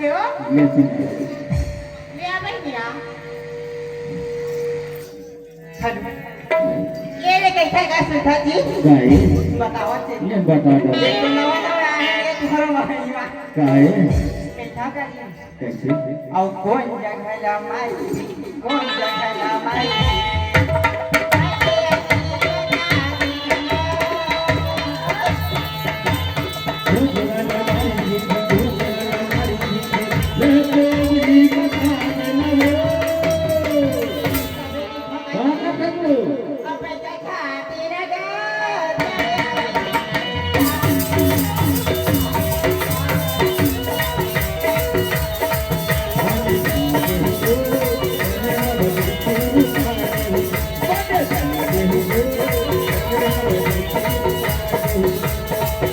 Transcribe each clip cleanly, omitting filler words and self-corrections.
हो लिया भाई लिया ये ले कैसे का सुधा जी काय बताओ जी ये बता दो ये नवा नवा है तुम्हारा भाई वा काय कैसा कर कैसे और कौन जगह ला माई कौन जगह ला माई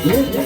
Yes.